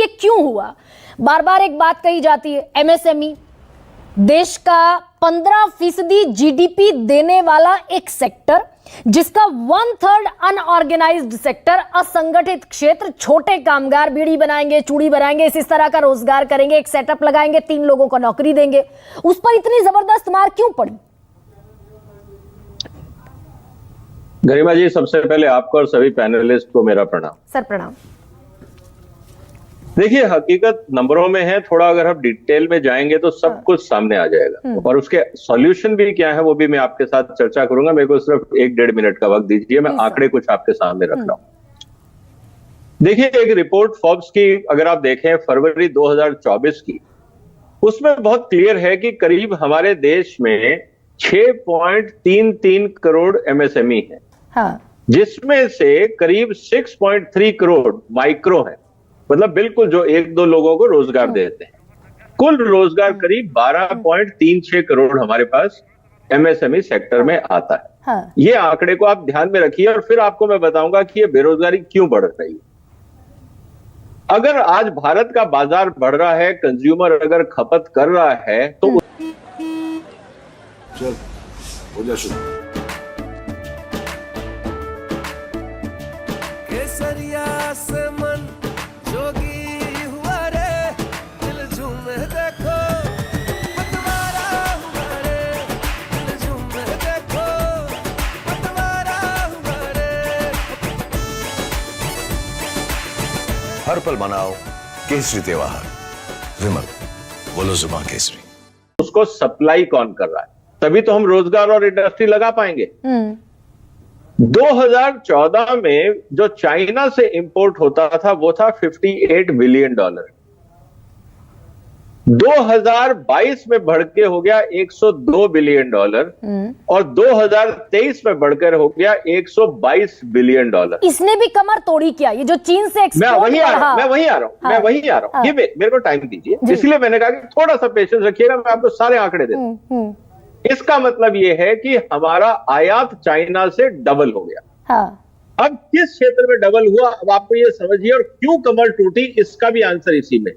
ये क्यों हुआ? बार बार एक बात कही जाती है, एमएसएमई देश का 15% जीडीपी देने वाला एक सेक्टर, जिसका 1/3 अनऑर्गेनाइज्ड सेक्टर, असंगठित क्षेत्र, छोटे कामगार बीड़ी बनाएंगे, चूड़ी बनाएंगे, इस तरह का रोजगार करेंगे, एक सेटअप लगाएंगे, 3 लोगों को नौकरी देंगे, उस पर इतनी जबरदस्त मार क्यों पड़ी? गरिमा जी, सबसे पहले आपको और सभी पैनलिस्ट को मेरा प्रणाम। सर प्रणाम। देखिए, हकीकत नंबरों में है, थोड़ा अगर हम डिटेल में जाएंगे तो सब कुछ सामने आ जाएगा, और उसके सॉल्यूशन भी क्या है वो भी मैं आपके साथ चर्चा करूंगा। मेरे को सिर्फ 1-1.5 मिनट का वक्त दीजिए, मैं आंकड़े कुछ आपके सामने रख रहा हूं। देखिए, एक रिपोर्ट फोर्ब्स की अगर आप देखें फरवरी 2024 की, उसमें बहुत क्लियर है कि करीब हमारे देश में 6.33 करोड़ एमएसएमई है, जिसमें से करीब 6.3 करोड़ माइक्रो है, मतलब बिल्कुल जो 1-2 लोगों को रोजगार देते हैं। कुल रोजगार करीब 12.36 करोड़ हमारे पास एमएसएमई सेक्टर में आता है। ये आंकड़े को आप ध्यान में रखिए, और फिर आपको मैं बताऊंगा कि ये बेरोजगारी क्यों बढ़ रही है। अगर आज भारत का बाजार बढ़ रहा है, कंज्यूमर अगर खपत कर रहा है, तो चल हो जा शुरू। केसरिया से मन जोगी हुआ रे, दिल झूमे देखो पतवारा हुआ रे, दिल झूमे देखो पतवारा हुआ रे। हर पल मनाओ केसरी त्योहार। विमल, बोलो जुबान केसरी। उसको सप्लाई कौन कर रहा है, तभी तो हम रोजगार और इंडस्ट्री लगा पाएंगे। 2014 में जो चाइना से इंपोर्ट होता था वो था $58 बिलियन। 2022 में बढ़ के हो गया $102 बिलियन, और 2023 में बढ़कर हो गया $122 बिलियन। इसने भी कमर तोड़ी क्या? ये जो चीन से एक्सपोर्ट मैं वही आ रहा हूं। ये मेरे को टाइम दीजिए, इसलिए मैंने कहा कि थोड़ा सा पेशेंस रखिएगा, मैं आपको सारे आंकड़े देता हूं। इसका मतलब यह है कि हमारा आयात चाइना से डबल हो गया। अब किस क्षेत्र में डबल हुआ, अब आपको ये समझिए, और क्यों कमर टूटी, इसका भी आंसर इसी में।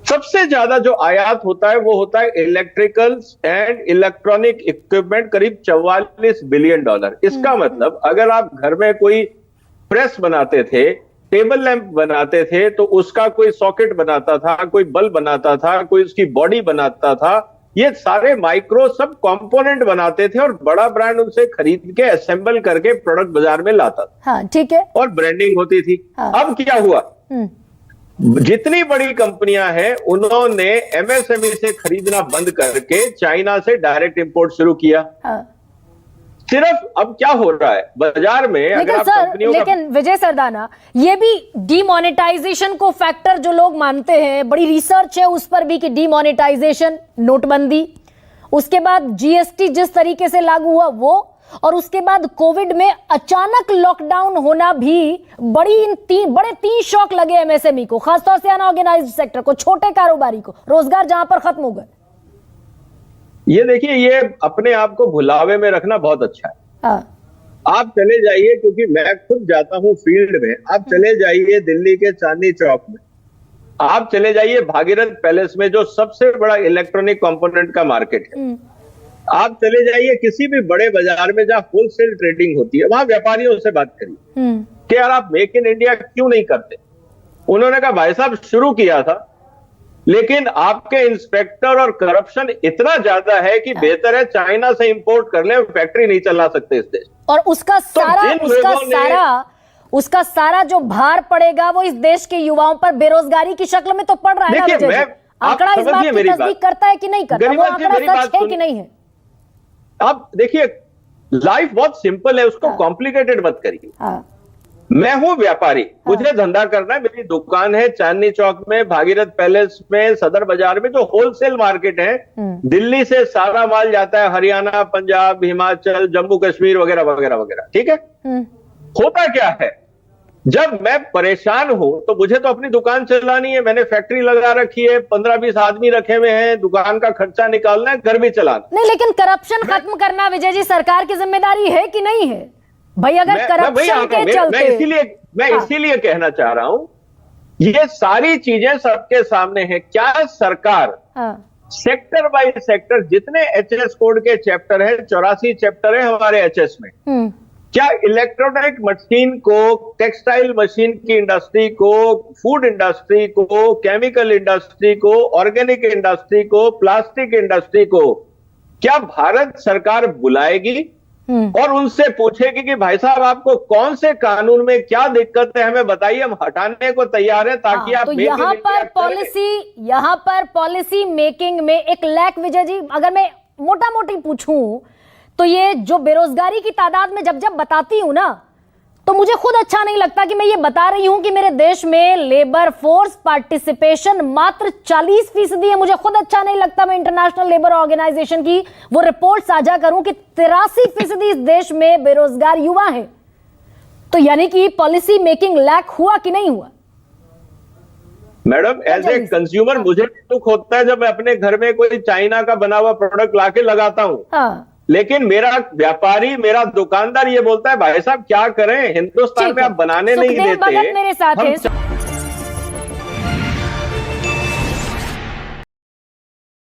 सबसे ज्यादा जो आयात होता है वो होता है इलेक्ट्रिकल्स एंड इलेक्ट्रॉनिक इक्विपमेंट, करीब $44 बिलियन। इसका मतलब अगर आप घर में कोई प्रेस बनाते थे, टेबल लैंप बनाते थे, तो उसका कोई सॉकेट बनाता था, कोई बल्ब बनाता था, कोई उसकी बॉडी बनाता था, ये सारे माइक्रो सब कंपोनेंट बनाते थे, और बड़ा ब्रांड उनसे खरीद के असेंबल करके प्रोडक्ट बाजार में लाता था। ठीक है, और ब्रांडिंग होती थी। अब क्या हुआ, जितनी बड़ी कंपनियां हैं उन्होंने एमएसएमई से खरीदना बंद करके चाइना से डायरेक्ट इंपोर्ट शुरू किया। सिर्फ अब क्या हो रहा है बाजार में, लेकिन सर, लेकिन विजय सरदाना, ये भी डीमोनेटाइजेशन को फैक्टर जो लोग मानते हैं, बड़ी रिसर्च है उस पर भी कि डीमोनेटाइजेशन, नोटबंदी, उसके बाद जीएसटी जिस तरीके से लागू हुआ वो, और उसके बाद कोविड में अचानक लॉकडाउन होना भी, बड़े तीन शॉक लगे एमएसएमई को, खासतौर से अनऑर्गेनाइज्ड सेक्टर को, छोटे कारोबारी को, रोजगार जहां पर खत्म हो गए। ये देखिए, ये अपने आप को भुलावे में रखना बहुत अच्छा है। आप चले जाइए, क्योंकि मैं खुद जाता हूं फील्ड में, आप चले जाइए दिल्ली के चांदनी चौक में, आप चले जाइए भागीरथ पैलेस में, जो सबसे बड़ा इलेक्ट्रॉनिक कंपोनेंट का मार्केट है, आप चले जाइए किसी भी बड़े बाजार में जहां होलसेल ट्रेडिंग होती है, वहां व्यापारियों से बात करिए कि यार आप मेक इन इंडिया क्यों नहीं करते। उन्होंने कहा भाई साहब शुरू किया था, लेकिन आपके इंस्पेक्टर और करप्शन इतना ज्यादा है कि बेहतर है चाइना से इंपोर्ट कर ले, फैक्ट्री नहीं चला सकते इस देश। और उसका सारा जो भार पड़ेगा वो इस देश के युवाओं पर बेरोजगारी की शक्ल में तो पड़ रहा है ना विजय जी? आंकड़ा इस बात की तस्दीक करता है कि नहीं करता? वो आंकड़ा सच है कि नहीं है? आप देखिए, लाइफ बहुत सिंपल है, उसको कॉम्प्लिकेटेड मत करिए। मैं हूं व्यापारी, मुझे धंधा करना है, मेरी दुकान है चांदनी चौक में, भागीरथ पैलेस में, सदर बाजार में, जो होलसेल मार्केट है, दिल्ली से सारा माल जाता है हरियाणा, पंजाब, हिमाचल, जम्मू कश्मीर वगैरह वगैरह वगैरह। ठीक है, होता क्या है, जब मैं परेशान हूं तो मुझे तो अपनी दुकान चलानी है, मैंने फैक्ट्री लगा रखी है, 15-20 आदमी रखे हुए हैं, दुकान का खर्चा निकालना है, घर भी चलाना नहीं। लेकिन करप्शन खत्म करना विजय जी सरकार की जिम्मेदारी है कि नहीं है भाई? अगर करप्शन के चलते, मैं इसीलिए कहना चाह रहा हूं ये सारी चीजें सबके सामने है। क्या सरकार हाँ, सेक्टर बाय सेक्टर जितने एचएस कोड के चैप्टर है, 84 चैप्टर है हमारे एचएस में, क्या इलेक्ट्रॉनिक मशीन को, टेक्सटाइल मशीन की इंडस्ट्री को, फूड इंडस्ट्री को, केमिकल इंडस्ट्री को, ऑर्गेनिक इंडस्ट्री को, प्लास्टिक इंडस्ट्री को, क्या भारत सरकार बुलाएगी और उनसे पूछेगी कि भाई साहब आपको कौन से कानून में क्या दिक्कत है, हमें बताइए, हम हटाने को तैयार है ताकि आप तो मेक इन यहाँ इंडिया पर पॉलिसी मेकिंग में एक लैक, विजय जी, अगर मैं मोटा मोटी पूछूं तो ये जो बेरोजगारी की तादाद में जब जब बताती हूं ना, तो मुझे खुद अच्छा नहीं लगता कि मैं ये बता रही हूं कि मेरे देश में लेबर फोर्स पार्टिसिपेशन मात्र 40% है। मुझे खुद अच्छा नहीं लगता मैं इंटरनेशनल लेबर ऑर्गेनाइजेशन की वो रिपोर्ट साझा करूं कि 83% इस देश में बेरोजगार युवा हैं। तो यानी कि पॉलिसी मेकिंग लैक हुआ कि नहीं हुआ? मैडम, एज ए कंज्यूमर मुझे भी दुख होता है जब मैं अपने घर में कोई चाइना का बना हुआ प्रोडक्ट लाके लगाता हूं। हाँ, लेकिन मेरा व्यापारी, मेरा दुकानदार ये बोलता है भाई साहब क्या करें, हिंदुस्तान में आप बनाने नहीं सुखदेव देते। भगत मेरे साथ हम हैं।